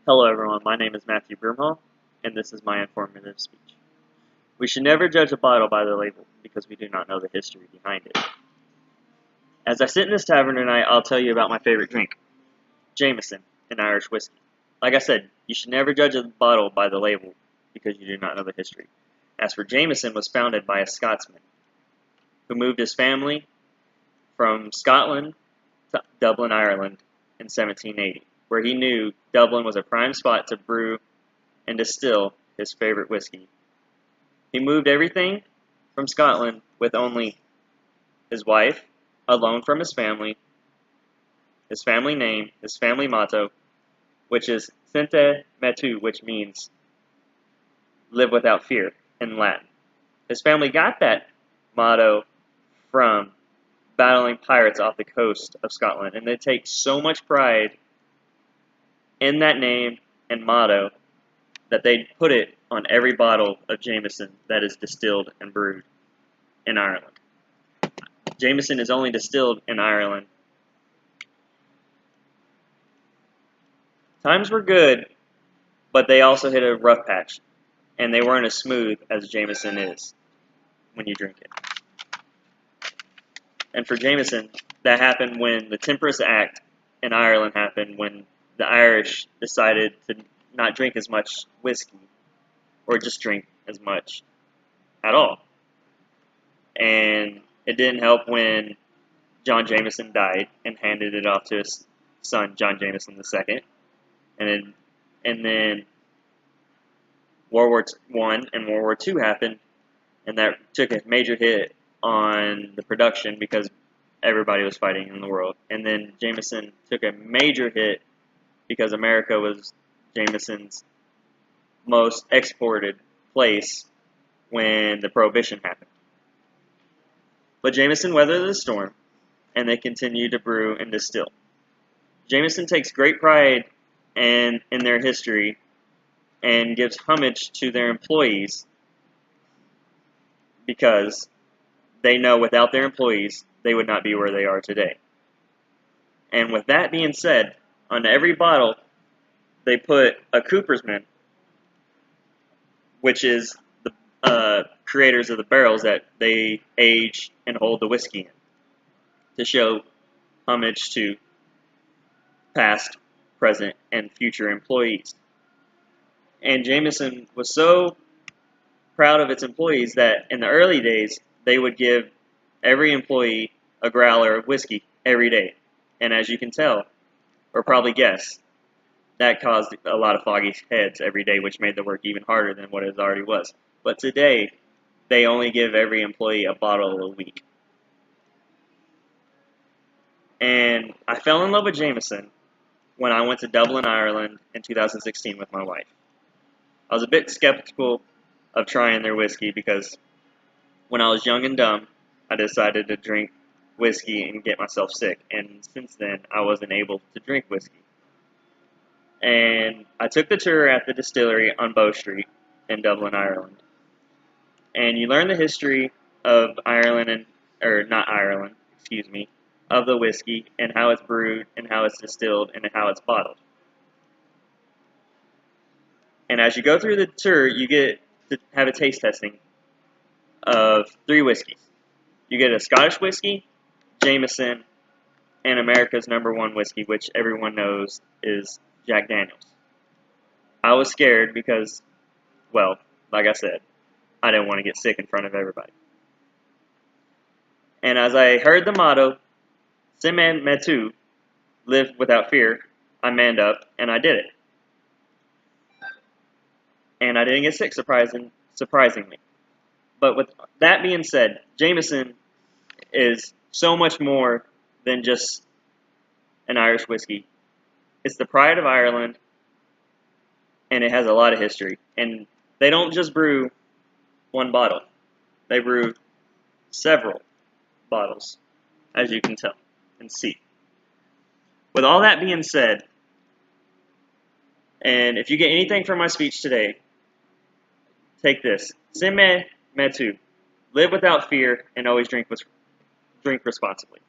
Hello everyone, my name is Matthew Broomhall, and this is my informative speech. We should never judge a bottle by the label, because we do not know the history behind it. As I sit in this tavern tonight, I'll tell you about my favorite drink, Jameson, an Irish whiskey. Like I said, you should never judge a bottle by the label, because you do not know the history. As for Jameson was founded by a Scotsman, who moved his family from Scotland to Dublin, Ireland in 1780, where he knew Dublin was a prime spot to brew and distill his favorite whiskey. He moved everything from Scotland with only his wife, a loan from his family name, his family motto, which is Sente Metu, which means live without fear in Latin. His family got that motto from battling pirates off the coast of Scotland, and they take so much pride in that name and motto that they put it on every bottle of Jameson that is distilled and brewed in Ireland. Jameson is only distilled in Ireland. Times were good, but they also hit a rough patch, and they weren't as smooth as Jameson is when you drink it. And for Jameson, that happened when the Temperance Act in Ireland happened, when the Irish decided to not drink as much whiskey, or just drink as much at all. And it didn't help when John Jameson died and handed it off to his son, John Jameson II. And then World War I and World War II happened, and that took a major hit on the production because everybody was fighting in the world. And then Jameson took a major hit because America was Jameson's most exported place when the Prohibition happened. But Jameson weathered the storm, and they continue to brew and distill. Jameson takes great pride in their history and gives homage to their employees because they know without their employees, they would not be where they are today. And with that being said, on every bottle, they put a coopersman, which is the creators of the barrels that they age and hold the whiskey in, to show homage to past, present, and future employees. And Jameson was so proud of its employees that in the early days, they would give every employee a growler of whiskey every day. And as you can tell, or probably guess, that caused a lot of foggy heads every day, which made the work even harder than what it already was. But today, they only give every employee a bottle a week. And I fell in love with Jameson when I went to Dublin, Ireland in 2016 with my wife. I was a bit skeptical of trying their whiskey because when I was young and dumb, I decided to drink whiskey and get myself sick. And since then, I wasn't able to drink whiskey. And I took the tour at the distillery on Bow Street in Dublin, Ireland. And you learn the history of Ireland, of the whiskey and how it's brewed and how it's distilled and how it's bottled. And as you go through the tour, you get to have a taste testing of 3 whiskeys. You get a Scottish whiskey, Jameson, and America's #1 whiskey, which everyone knows is Jack Daniels. I was scared because, well, like I said, I didn't want to get sick in front of everybody. And as I heard the motto, Seme Metu, live without fear, I manned up and I did it. And I didn't get sick, surprisingly. But with that being said, Jameson is so much more than just an Irish whiskey. It's the pride of Ireland, and it has a lot of history. And they don't just brew one bottle. They brew several bottles, as you can tell and see. With all that being said, and if you get anything from my speech today, take this. Seme Metu. Live without fear and always drink responsibly.